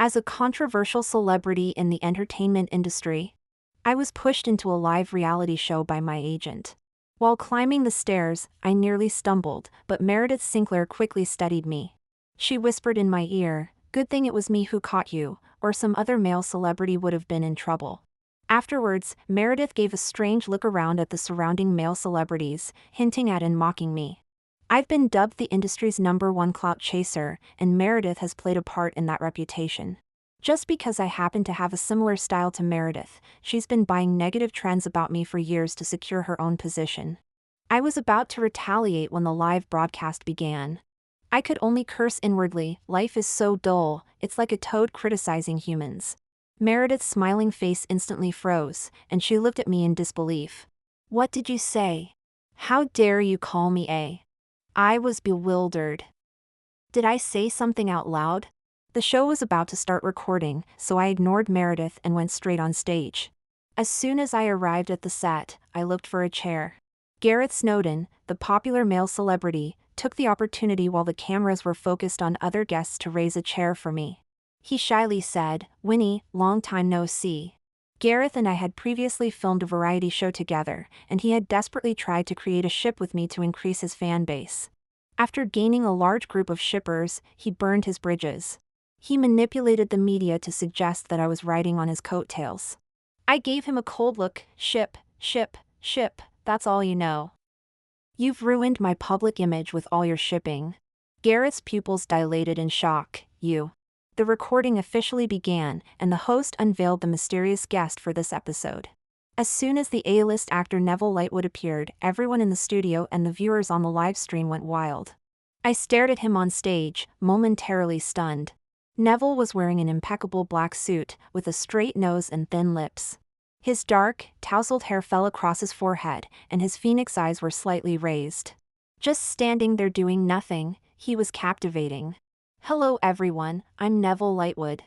As a controversial celebrity in the entertainment industry, I was pushed into a live reality show by my agent. While climbing the stairs, I nearly stumbled, but Meredith Sinclair quickly steadied me. She whispered in my ear, "Good thing it was me who caught you, or some other male celebrity would have been in trouble." Afterwards, Meredith gave a strange look around at the surrounding male celebrities, hinting at and mocking me. I've been dubbed the industry's #1 clout chaser, and Meredith has played a part in that reputation. Just because I happen to have a similar style to Meredith, she's been buying negative trends about me for years to secure her own position. I was about to retaliate when the live broadcast began. I could only curse inwardly. Life is so dull, it's like a toad criticizing humans. Meredith's smiling face instantly froze, and she looked at me in disbelief. "What did you say? How dare you call me a?" I was bewildered. Did I say something out loud? The show was about to start recording, so I ignored Meredith and went straight on stage. As soon as I arrived at the set, I looked for a chair. Gareth Snowdon, the popular male celebrity, took the opportunity while the cameras were focused on other guests to raise a chair for me. He shyly said, "Winnie, long time no see." Gareth and I had previously filmed a variety show together, and he had desperately tried to create a ship with me to increase his fan base. After gaining a large group of shippers, he burned his bridges. He manipulated the media to suggest that I was riding on his coattails. I gave him a cold look. Ship, ship, ship, that's all you know. You've ruined my public image with all your shipping. Gareth's pupils dilated in shock. You. The recording officially began, and the host unveiled the mysterious guest for this episode. As soon as the A-list actor Neville Lightwood appeared, everyone in the studio and the viewers on the live stream went wild. I stared at him on stage, momentarily stunned. Neville was wearing an impeccable black suit, with a straight nose and thin lips. His dark, tousled hair fell across his forehead, and his phoenix eyes were slightly raised. Just standing there doing nothing, he was captivating. "Hello everyone, I'm Neville Lightwood.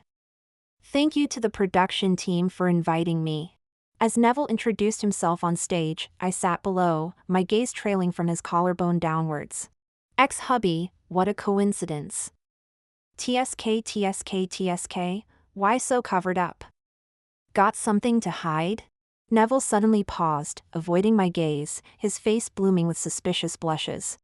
Thank you to the production team for inviting me." As Neville introduced himself on stage, I sat below, my gaze trailing from his collarbone downwards. Ex-hubby, what a coincidence. TSK TSK TSK, why so covered up? Got something to hide? Neville suddenly paused, avoiding my gaze, his face blooming with suspicious blushes.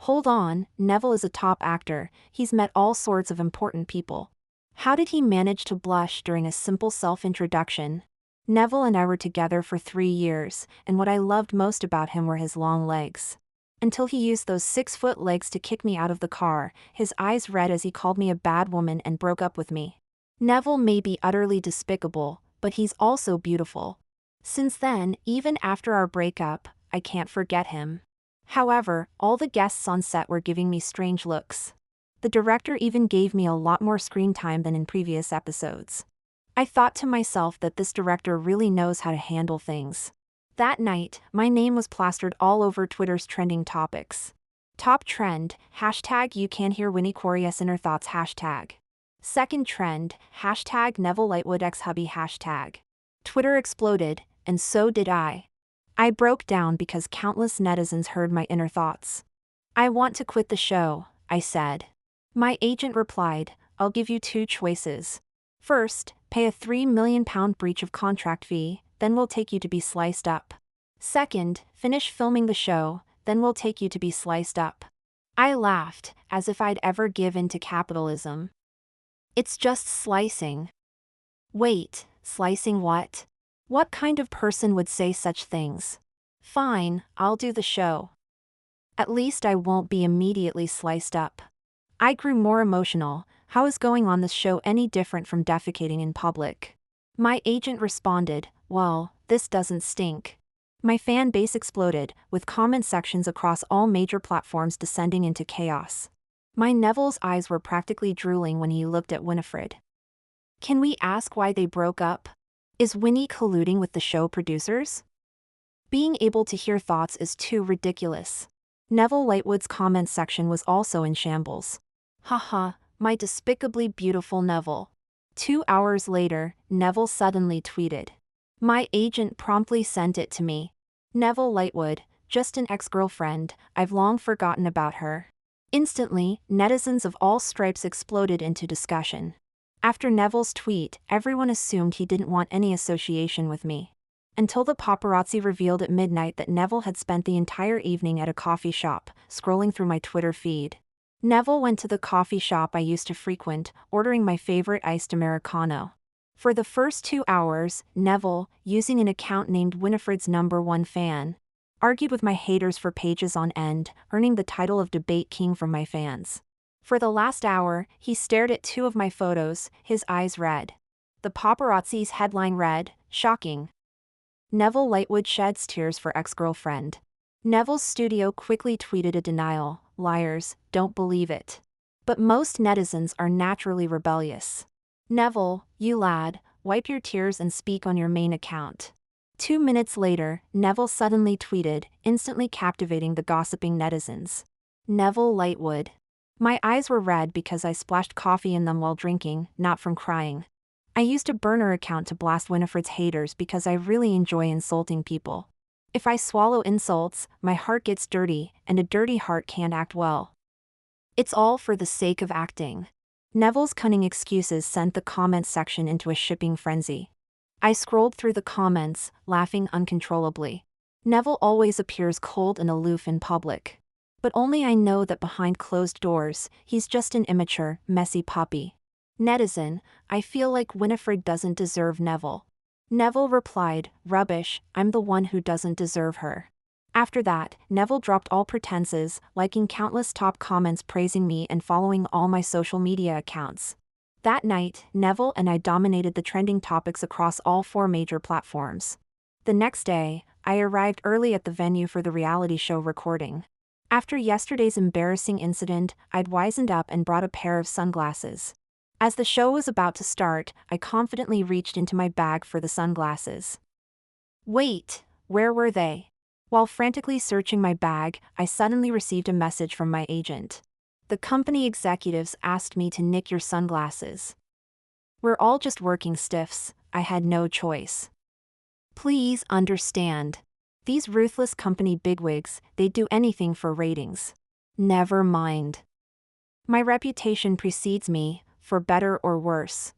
Hold on, Neville is a top actor, he's met all sorts of important people. How did he manage to blush during a simple self-introduction? Neville and I were together for 3 years, and what I loved most about him were his long legs. Until he used those 6-foot legs to kick me out of the car, his eyes red as he called me a bad woman and broke up with me. Neville may be utterly despicable, but he's also beautiful. Since then, even after our breakup, I can't forget him. However, all the guests on set were giving me strange looks. The director even gave me a lot more screen time than in previous episodes. I thought to myself that this director really knows how to handle things. That night, my name was plastered all over Twitter's trending topics. Top trend, hashtag you can hear Winnie Corias inner thoughts hashtag. Second trend, hashtag Neville Lightwood ex-hubby hashtag. Twitter exploded, and so did I. I broke down because countless netizens heard my inner thoughts. "I want to quit the show," I said. My agent replied, "I'll give you 2 choices. First, pay a £3 million breach of contract fee, then we'll take you to be sliced up. Second, finish filming the show, then we'll take you to be sliced up." I laughed, as if I'd ever give in to capitalism. It's just slicing. Wait, slicing what? What kind of person would say such things? Fine, I'll do the show. At least I won't be immediately sliced up. I grew more emotional. How is going on this show any different from defecating in public? My agent responded, "Well, this doesn't stink." My fan base exploded, with comment sections across all major platforms descending into chaos. My Neville's eyes were practically drooling when he looked at Winifred. Can we ask why they broke up? Is Winnie colluding with the show producers? Being able to hear thoughts is too ridiculous. Neville Lightwood's comment section was also in shambles. Haha, my despicably beautiful Neville. 2 hours later, Neville suddenly tweeted. My agent promptly sent it to me. Neville Lightwood, just an ex-girlfriend, I've long forgotten about her. Instantly, netizens of all stripes exploded into discussion. After Neville's tweet, everyone assumed he didn't want any association with me. Until the paparazzi revealed at midnight that Neville had spent the entire evening at a coffee shop, scrolling through my Twitter feed. Neville went to the coffee shop I used to frequent, ordering my favorite iced Americano. For the first 2 hours, Neville, using an account named Winifred's #1 fan, argued with my haters for pages on end, earning the title of Debate King from my fans. For the last hour, he stared at 2 of my photos, his eyes red. The paparazzi's headline read, "Shocking. Neville Lightwood sheds tears for ex-girlfriend." Neville's studio quickly tweeted a denial, "Liars, don't believe it." But most netizens are naturally rebellious. "Neville, you lad, wipe your tears and speak on your main account." 2 minutes later, Neville suddenly tweeted, instantly captivating the gossiping netizens. "Neville Lightwood. My eyes were red because I splashed coffee in them while drinking, not from crying. I used a burner account to blast Winifred's haters because I really enjoy insulting people. If I swallow insults, my heart gets dirty, and a dirty heart can't act well. It's all for the sake of acting." Neville's cunning excuses sent the comments section into a shipping frenzy. I scrolled through the comments, laughing uncontrollably. Neville always appears cold and aloof in public. But only I know that behind closed doors, he's just an immature, messy puppy. Netizen, I feel like Winifred doesn't deserve Neville. Neville replied, "Rubbish, I'm the one who doesn't deserve her." After that, Neville dropped all pretenses, liking countless top comments praising me and following all my social media accounts. That night, Neville and I dominated the trending topics across all 4 major platforms. The next day, I arrived early at the venue for the reality show recording. After yesterday's embarrassing incident, I'd wisened up and brought a pair of sunglasses. As the show was about to start, I confidently reached into my bag for the sunglasses. Wait, where were they? While frantically searching my bag, I suddenly received a message from my agent. The company executives asked me to nick your sunglasses. We're all just working stiffs, I had no choice. Please understand. These ruthless company bigwigs, they'd do anything for ratings. Never mind. My reputation precedes me, for better or worse.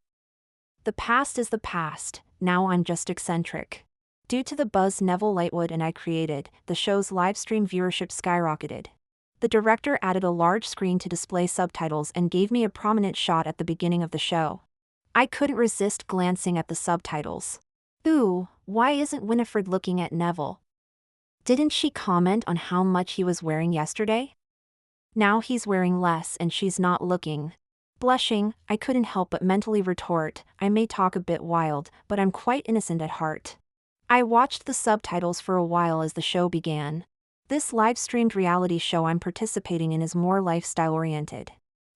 The past is the past, now I'm just eccentric. Due to the buzz Neville Lightwood and I created, the show's livestream viewership skyrocketed. The director added a large screen to display subtitles and gave me a prominent shot at the beginning of the show. I couldn't resist glancing at the subtitles. Ooh, why isn't Winifred looking at Neville? Didn't she comment on how much he was wearing yesterday? Now he's wearing less and she's not looking. Blushing, I couldn't help but mentally retort, I may talk a bit wild, but I'm quite innocent at heart. I watched the subtitles for a while as the show began. This live-streamed reality show I'm participating in is more lifestyle-oriented.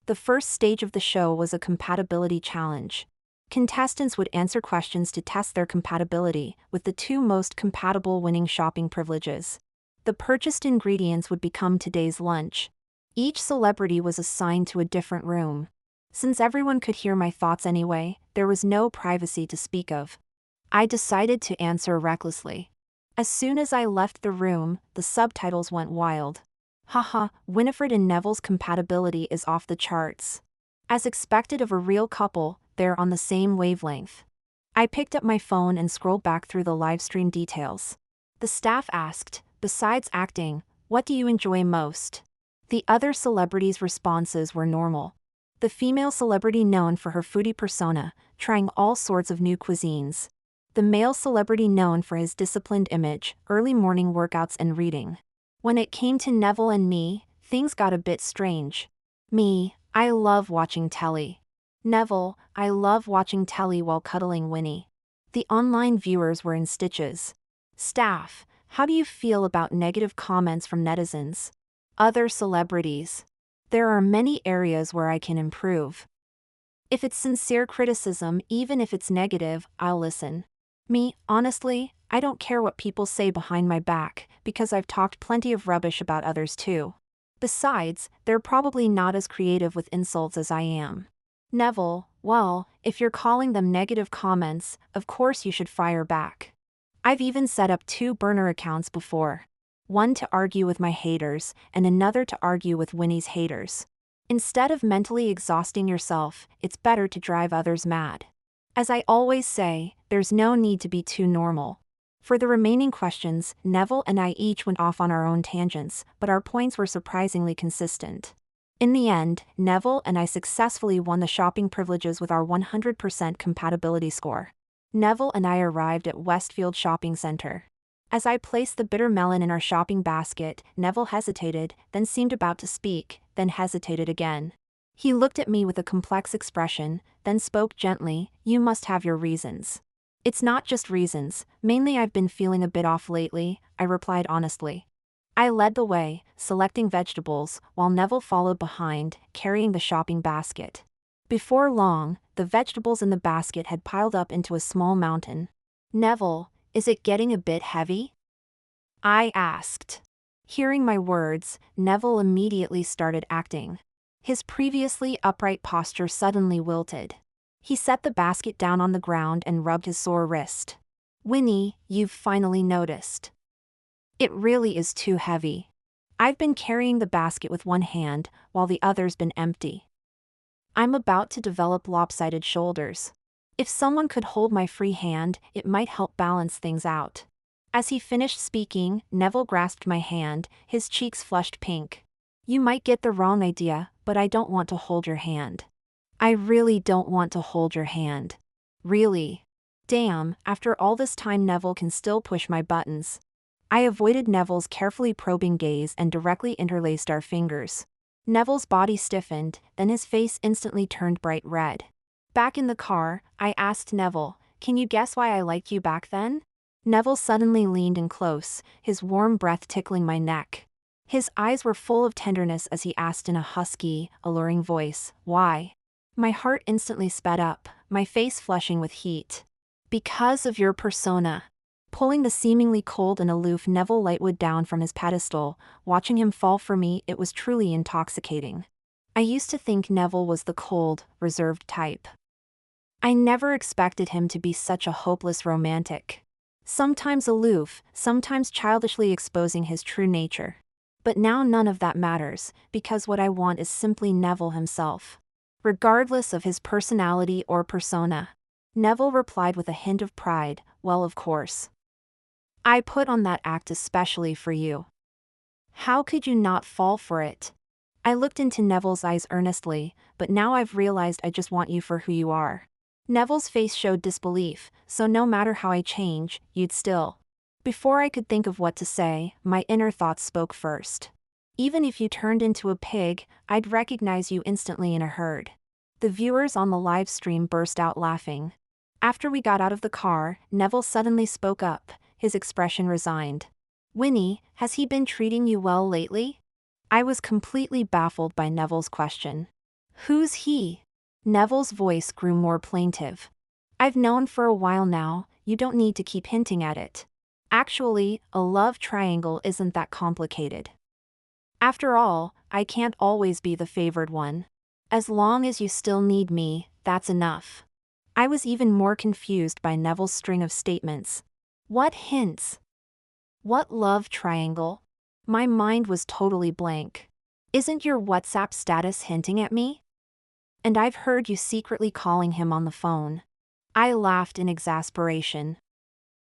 The first stage of the show was a compatibility challenge. Contestants would answer questions to test their compatibility, with the 2 most compatible winning shopping privileges. The purchased ingredients would become today's lunch. Each celebrity was assigned to a different room. Since everyone could hear my thoughts anyway, there was no privacy to speak of. I decided to answer recklessly. As soon as I left the room, the subtitles went wild. Haha, Winifred and Neville's compatibility is off the charts. As expected of a real couple, they're on the same wavelength. I picked up my phone and scrolled back through the livestream details. The staff asked, besides acting, what do you enjoy most? The other celebrities' responses were normal. The female celebrity known for her foodie persona, trying all sorts of new cuisines. The male celebrity known for his disciplined image, early morning workouts and reading. When it came to Neville and me, things got a bit strange. Me, I love watching telly. Neville, I love watching telly while cuddling Winnie. The online viewers were in stitches. Staff, how do you feel about negative comments from netizens? Other celebrities. There are many areas where I can improve. If it's sincere criticism, even if it's negative, I'll listen. Me, honestly, I don't care what people say behind my back, because I've talked plenty of rubbish about others too. Besides, they're probably not as creative with insults as I am. Neville, well, if you're calling them negative comments, of course you should fire back. I've even set up 2 burner accounts before. One to argue with my haters, and another to argue with Winnie's haters. Instead of mentally exhausting yourself, it's better to drive others mad. As I always say, there's no need to be too normal. For the remaining questions, Neville and I each went off on our own tangents, but our points were surprisingly consistent. In the end, Neville and I successfully won the shopping privileges with our 100% compatibility score. Neville and I arrived at Westfield Shopping Center. As I placed the bitter melon in our shopping basket, Neville hesitated, then seemed about to speak, then hesitated again. He looked at me with a complex expression, then spoke gently, "You must have your reasons." "It's not just reasons, mainly I've been feeling a bit off lately," I replied honestly. I led the way, selecting vegetables, while Neville followed behind, carrying the shopping basket. Before long, the vegetables in the basket had piled up into a small mountain. "Neville, is it getting a bit heavy?" I asked. Hearing my words, Neville immediately started acting. His previously upright posture suddenly wilted. He set the basket down on the ground and rubbed his sore wrist. "Winnie, you've finally noticed. It really is too heavy. I've been carrying the basket with one hand, while the other's been empty. I'm about to develop lopsided shoulders. If someone could hold my free hand, it might help balance things out." As he finished speaking, Neville grasped my hand, his cheeks flushed pink. "You might get the wrong idea, but I don't want to hold your hand. I really don't want to hold your hand. Really. Damn, after all this time Neville can still push my buttons." I avoided Neville's carefully probing gaze and directly interlaced our fingers. Neville's body stiffened, then his face instantly turned bright red. Back in the car, I asked Neville, "Can you guess why I liked you back then?" Neville suddenly leaned in close, his warm breath tickling my neck. His eyes were full of tenderness as he asked in a husky, alluring voice, "Why?" My heart instantly sped up, my face flushing with heat. "Because of your persona." Pulling the seemingly cold and aloof Neville Lightwood down from his pedestal, watching him fall for me, it was truly intoxicating. I used to think Neville was the cold, reserved type. I never expected him to be such a hopeless romantic. Sometimes aloof, sometimes childishly exposing his true nature. But now none of that matters, because what I want is simply Neville himself. Regardless of his personality or persona. Neville replied with a hint of pride, "Well, of course. I put on that act especially for you. How could you not fall for it?" I looked into Neville's eyes earnestly, "But now I've realized I just want you for who you are." Neville's face showed disbelief, "So no matter how I change, you'd still..." Before I could think of what to say, my inner thoughts spoke first. "Even if you turned into a pig, I'd recognize you instantly in a herd." The viewers on the live stream burst out laughing. After we got out of the car, Neville suddenly spoke up, his expression resigned. "Winnie, has he been treating you well lately?" I was completely baffled by Neville's question. "Who's he?" Neville's voice grew more plaintive. "I've known for a while now, you don't need to keep hinting at it. Actually, a love triangle isn't that complicated. After all, I can't always be the favored one. As long as you still need me, that's enough." I was even more confused by Neville's string of statements. What hints? What love triangle? My mind was totally blank. "Isn't your WhatsApp status hinting at me? And I've heard you secretly calling him on the phone." I laughed in exasperation.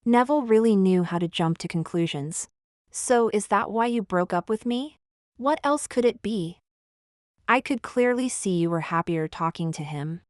Neville really knew how to jump to conclusions. "So is that why you broke up with me? What else could it be? I could clearly see you were happier talking to him."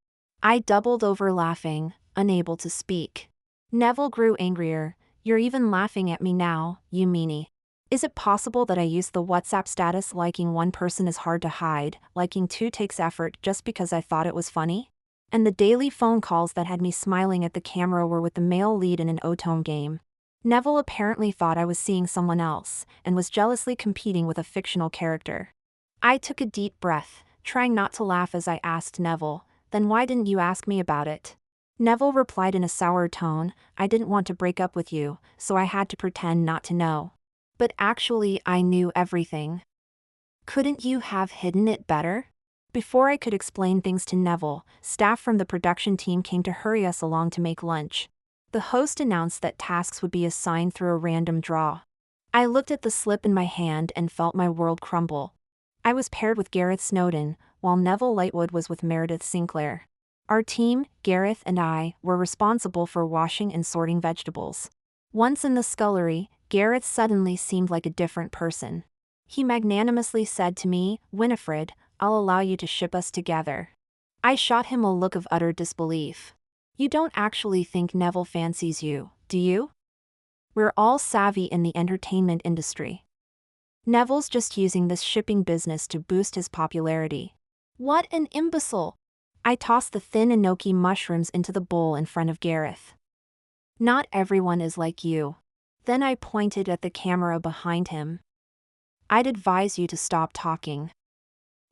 I doubled over laughing, unable to speak. Neville grew angrier. "You're even laughing at me now, you meanie. Is it possible that I used the WhatsApp status liking one person is hard to hide, liking two takes effort just because I thought it was funny? And the daily phone calls that had me smiling at the camera were with the male lead in an Otome game. Neville apparently thought I was seeing someone else, and was jealously competing with a fictional character." I took a deep breath, trying not to laugh as I asked Neville, "Then why didn't you ask me about it?" Neville replied in a sour tone, "I didn't want to break up with you, so I had to pretend not to know. But actually I knew everything. Couldn't you have hidden it better?" Before I could explain things to Neville, staff from the production team came to hurry us along to make lunch. The host announced that tasks would be assigned through a random draw. I looked at the slip in my hand and felt my world crumble. I was paired with Gareth Snowdon, while Neville Lightwood was with Meredith Sinclair. Our team, Gareth and I, were responsible for washing and sorting vegetables. Once in the scullery, Gareth suddenly seemed like a different person. He magnanimously said to me, "Winifred, I'll allow you to ship us together." I shot him a look of utter disbelief. "You don't actually think Neville fancies you, do you? We're all savvy in the entertainment industry. Neville's just using this shipping business to boost his popularity." What an imbecile! I tossed the thin enoki mushrooms into the bowl in front of Gareth. "Not everyone is like you." Then I pointed at the camera behind him. "I'd advise you to stop talking."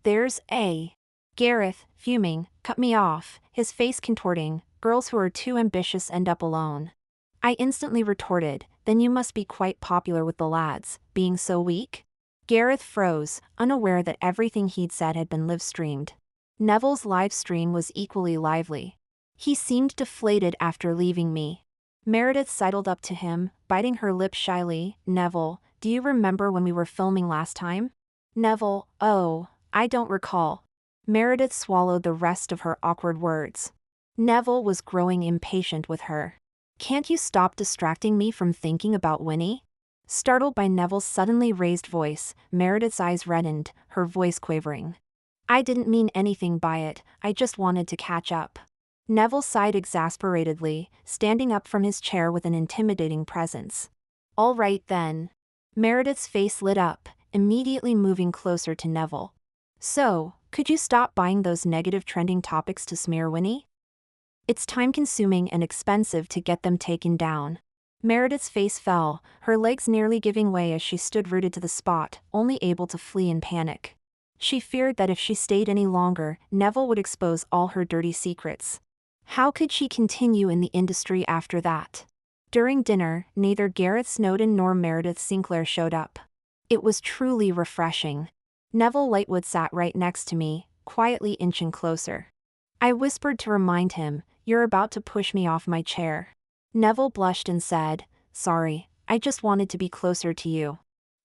"There's a..." Gareth, fuming, cut me off, his face contorting. "Girls who are too ambitious end up alone." I instantly retorted, "Then you must be quite popular with the lads, being so weak?" Gareth froze, unaware that everything he'd said had been live-streamed. Neville's live stream was equally lively. He seemed deflated after leaving me. Meredith sidled up to him, biting her lip shyly. "Neville, do you remember when we were filming last time?" Neville, "Oh, I don't recall." Meredith swallowed the rest of her awkward words. Neville was growing impatient with her. "Can't you stop distracting me from thinking about Winnie?" Startled by Neville's suddenly raised voice, Meredith's eyes reddened, her voice quavering. "I didn't mean anything by it, I just wanted to catch up." Neville sighed exasperatedly, standing up from his chair with an intimidating presence. "All right then." Meredith's face lit up, immediately moving closer to Neville. "So, could you stop buying those negative trending topics to smear Winnie? It's time-consuming and expensive to get them taken down." Meredith's face fell, her legs nearly giving way as she stood rooted to the spot, only able to flee in panic. She feared that if she stayed any longer, Neville would expose all her dirty secrets. How could she continue in the industry after that? During dinner, neither Gareth Snowdon nor Meredith Sinclair showed up. It was truly refreshing. Neville Lightwood sat right next to me, quietly inching closer. I whispered to remind him, "You're about to push me off my chair." Neville blushed and said, "Sorry, I just wanted to be closer to you."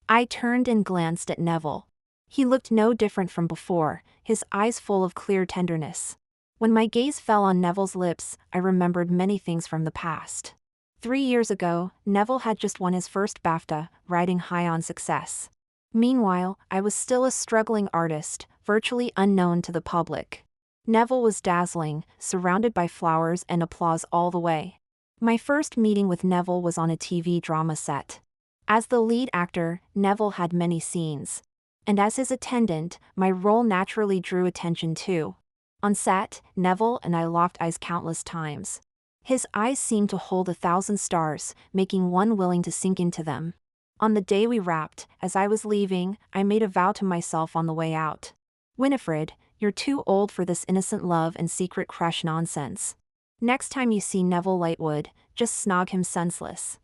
I turned and glanced at Neville. He looked no different from before, his eyes full of clear tenderness. When my gaze fell on Neville's lips, I remembered many things from the past. 3 years ago, Neville had just won his first BAFTA, riding high on success. Meanwhile, I was still a struggling artist, virtually unknown to the public. Neville was dazzling, surrounded by flowers and applause all the way. My first meeting with Neville was on a TV drama set. As the lead actor, Neville had many scenes. And as his attendant, my role naturally drew attention too. On set, Neville and I locked eyes countless times. His eyes seemed to hold 1,000 stars, making one willing to sink into them. On the day we wrapped, as I was leaving, I made a vow to myself on the way out. "Winifred, you're too old for this innocent love and secret crush nonsense. Next time you see Neville Lightwood, just snog him senseless."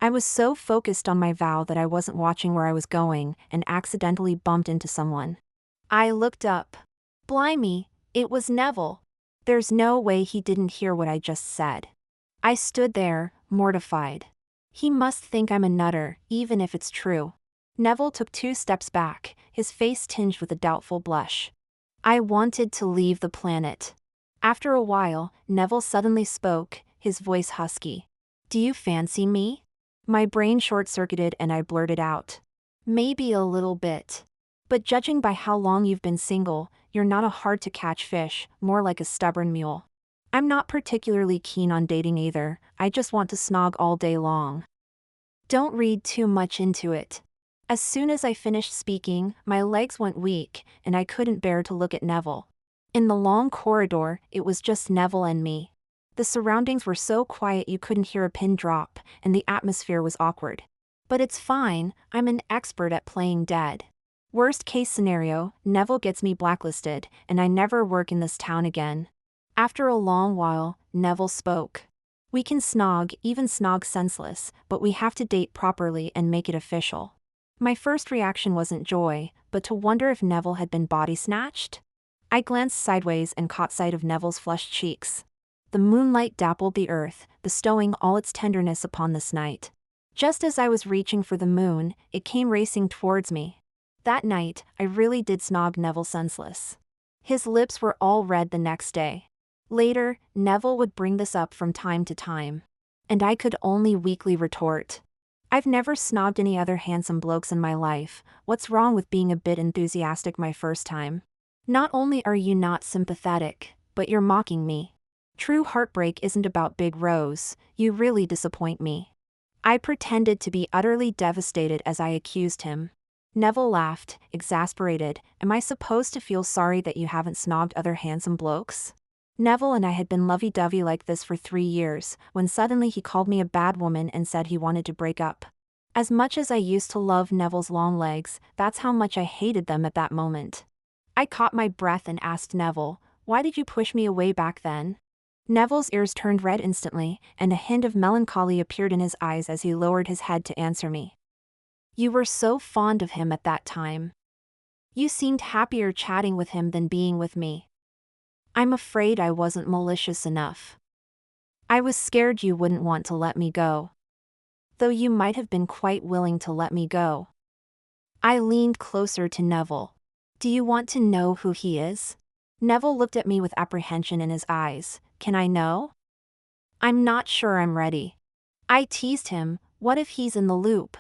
I was so focused on my vow that I wasn't watching where I was going and accidentally bumped into someone. I looked up. Blimey, it was Neville. There's no way he didn't hear what I just said. I stood there, mortified. He must think I'm a nutter, even if it's true. Neville took 2 steps back, his face tinged with a doubtful blush. I wanted to leave the planet. After a while, Neville suddenly spoke, his voice husky. "Do you fancy me?" My brain short-circuited and I blurted out. "Maybe a little bit. But judging by how long you've been single, you're not a hard-to-catch fish, more like a stubborn mule. I'm not particularly keen on dating either, I just want to snog all day long." Don't read too much into it. As soon as I finished speaking, my legs went weak, and I couldn't bear to look at Neville. In the long corridor, it was just Neville and me. The surroundings were so quiet you couldn't hear a pin drop, and the atmosphere was awkward. But it's fine, I'm an expert at playing dead. Worst case scenario, Neville gets me blacklisted, and I never work in this town again. After a long while, Neville spoke. "We can snog, even snog senseless, but we have to date properly and make it official." My first reaction wasn't joy, but to wonder if Neville had been body snatched. I glanced sideways and caught sight of Neville's flushed cheeks. The moonlight dappled the earth, bestowing all its tenderness upon this night. Just as I was reaching for the moon, it came racing towards me. That night, I really did snog Neville senseless. His lips were all red the next day. Later, Neville would bring this up from time to time. And I could only weakly retort. I've never snobbed any other handsome blokes in my life, what's wrong with being a bit enthusiastic my first time? Not only are you not sympathetic, but you're mocking me. True heartbreak isn't about big Rose, you really disappoint me. I pretended to be utterly devastated as I accused him. Neville laughed, exasperated. Am I supposed to feel sorry that you haven't snobbed other handsome blokes? Neville and I had been lovey-dovey like this for 3 years, when suddenly he called me a bad woman and said he wanted to break up. As much as I used to love Neville's long legs, that's how much I hated them at that moment. I caught my breath and asked Neville, why did you push me away back then? Neville's ears turned red instantly, and a hint of melancholy appeared in his eyes as he lowered his head to answer me. You were so fond of him at that time. You seemed happier chatting with him than being with me. I'm afraid I wasn't malicious enough. I was scared you wouldn't want to let me go. Though you might have been quite willing to let me go. I leaned closer to Neville. Do you want to know who he is? Neville looked at me with apprehension in his eyes. Can I know? I'm not sure I'm ready. I teased him, what if he's in the loop?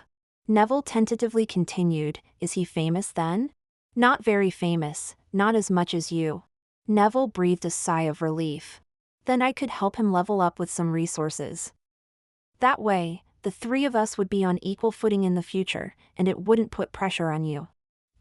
Neville tentatively continued, is he famous then? Not very famous, not as much as you. Neville breathed a sigh of relief. Then I could help him level up with some resources. That way, the 3 of us would be on equal footing in the future, and it wouldn't put pressure on you.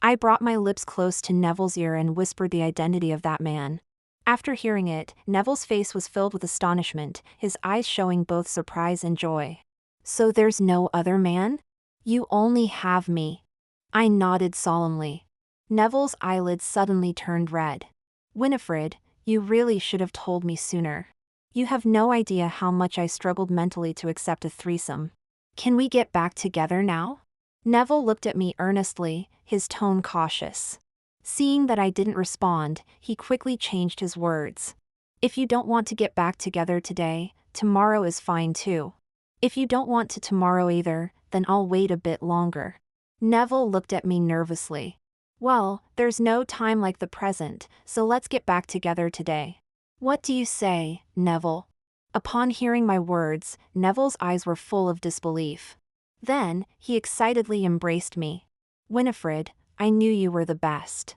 I brought my lips close to Neville's ear and whispered the identity of that man. After hearing it, Neville's face was filled with astonishment, his eyes showing both surprise and joy. So there's no other man? You only have me. I nodded solemnly. Neville's eyelids suddenly turned red. Winifred, you really should have told me sooner. You have no idea how much I struggled mentally to accept a threesome. Can we get back together now? Neville looked at me earnestly, his tone cautious. Seeing that I didn't respond, he quickly changed his words. If you don't want to get back together today, tomorrow is fine too. If you don't want to tomorrow either, then I'll wait a bit longer. Neville looked at me nervously. Well, there's no time like the present, so let's get back together today. What do you say, Neville? Upon hearing my words, Neville's eyes were full of disbelief. Then, he excitedly embraced me. Winifred, I knew you were the best.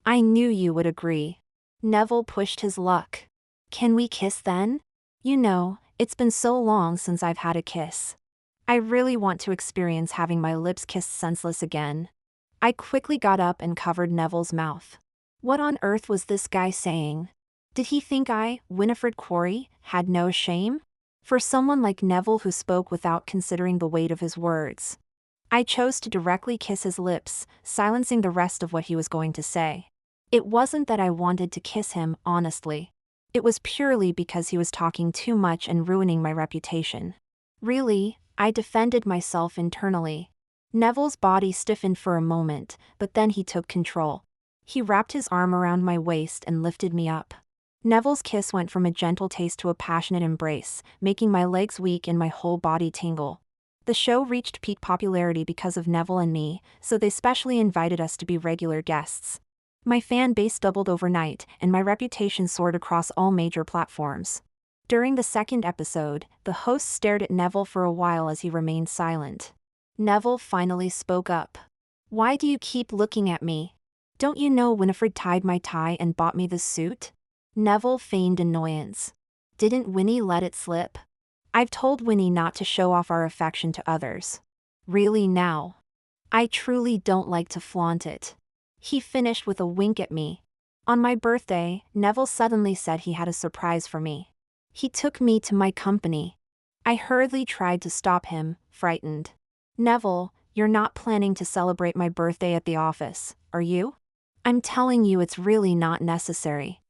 I knew you would agree. Neville pushed his luck. Can we kiss then? You know, it's been so long since I've had a kiss. I really want to experience having my lips kissed senseless again. I quickly got up and covered Neville's mouth. What on earth was this guy saying? Did he think I, Winifred Quarry, had no shame? For someone like Neville who spoke without considering the weight of his words. I chose to directly kiss his lips, silencing the rest of what he was going to say. It wasn't that I wanted to kiss him, honestly. It was purely because he was talking too much and ruining my reputation. Really, I defended myself internally. Neville's body stiffened for a moment, but then he took control. He wrapped his arm around my waist and lifted me up. Neville's kiss went from a gentle taste to a passionate embrace, making my legs weak and my whole body tingle. The show reached peak popularity because of Neville and me, so they specially invited us to be regular guests. My fan base doubled overnight, and my reputation soared across all major platforms. During the 2nd episode, the host stared at Neville for a while as he remained silent. Neville finally spoke up. Why do you keep looking at me? Don't you know Winifred tied my tie and bought me this suit? Neville feigned annoyance. Didn't Winnie let it slip? I've told Winnie not to show off our affection to others. Really now? I truly don't like to flaunt it. He finished with a wink at me. On my birthday, Neville suddenly said he had a surprise for me. He took me to my company. I hurriedly tried to stop him, frightened. Neville, you're not planning to celebrate my birthday at the office, are you? I'm telling you it's really not necessary.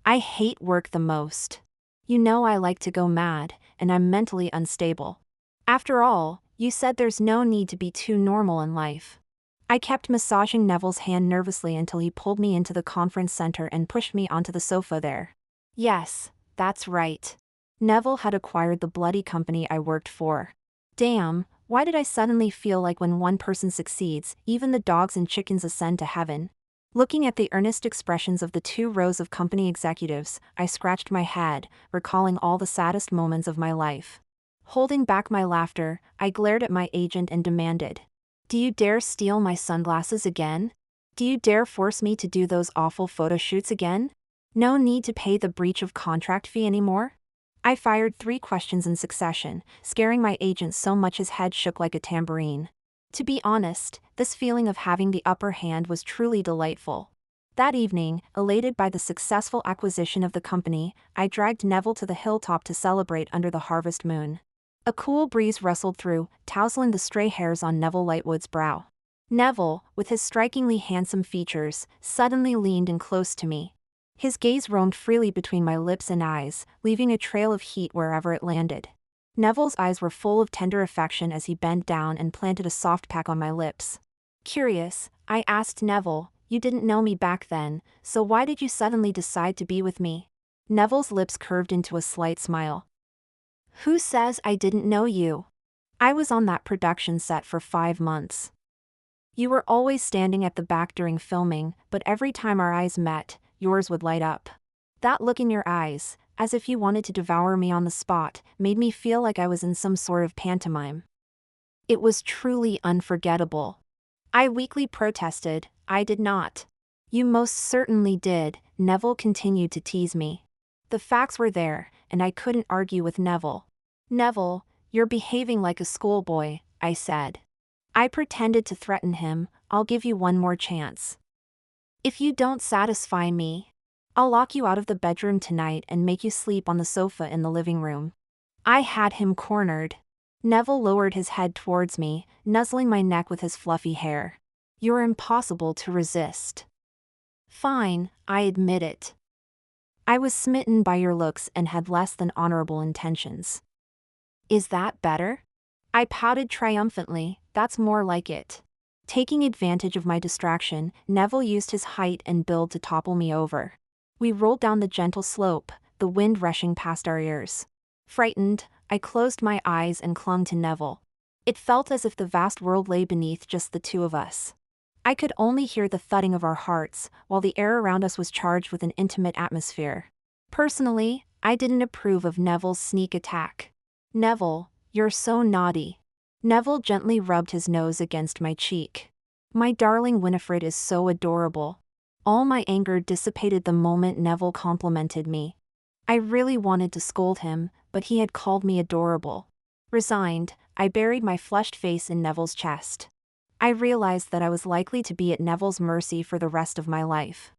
I hate work the most. You know I like to go mad, and I'm mentally unstable. After all, you said there's no need to be too normal in life. I kept massaging Neville's hand nervously until he pulled me into the conference center and pushed me onto the sofa there. Yes, that's right. Neville had acquired the bloody company I worked for. Damn, why did I suddenly feel like when one person succeeds, even the dogs and chickens ascend to heaven? Looking at the earnest expressions of the 2 rows of company executives, I scratched my head, recalling all the saddest moments of my life. Holding back my laughter, I glared at my agent and demanded, "Do you dare steal my sunglasses again? Do you dare force me to do those awful photo shoots again? No need to pay the breach of contract fee anymore?" I fired 3 questions in succession, scaring my agent so much his head shook like a tambourine. To be honest, this feeling of having the upper hand was truly delightful. That evening, elated by the successful acquisition of the company, I dragged Neville to the hilltop to celebrate under the harvest moon. A cool breeze rustled through, tousling the stray hairs on Neville Lightwood's brow. Neville, with his strikingly handsome features, suddenly leaned in close to me. His gaze roamed freely between my lips and eyes, leaving a trail of heat wherever it landed. Neville's eyes were full of tender affection as he bent down and planted a soft peck on my lips. Curious, I asked Neville, "You didn't know me back then, so why did you suddenly decide to be with me?" Neville's lips curved into a slight smile. "Who says I didn't know you? I was on that production set for 5 months. You were always standing at the back during filming, but every time our eyes met, yours would light up. That look in your eyes, as if you wanted to devour me on the spot, made me feel like I was in some sort of pantomime. It was truly unforgettable." I weakly protested, "I did not." "You most certainly did," Neville continued to tease me. The facts were there, and I couldn't argue with Neville. "Neville, you're behaving like a schoolboy," I said. I pretended to threaten him, "I'll give you one more chance. If you don't satisfy me, I'll lock you out of the bedroom tonight and make you sleep on the sofa in the living room." I had him cornered. Neville lowered his head towards me, nuzzling my neck with his fluffy hair. "You're impossible to resist." "Fine, I admit it. I was smitten by your looks and had less than honorable intentions." "Is that better?" I pouted triumphantly, "That's more like it." Taking advantage of my distraction, Neville used his height and build to topple me over. We rolled down the gentle slope, the wind rushing past our ears. Frightened, I closed my eyes and clung to Neville. It felt as if the vast world lay beneath just the 2 of us. I could only hear the thudding of our hearts, while the air around us was charged with an intimate atmosphere. Personally, I didn't approve of Neville's sneak attack. "Neville, you're so naughty." Neville gently rubbed his nose against my cheek. "My darling Winifred is so adorable." All my anger dissipated the moment Neville complimented me. I really wanted to scold him, but he had called me adorable. Resigned, I buried my flushed face in Neville's chest. I realized that I was likely to be at Neville's mercy for the rest of my life.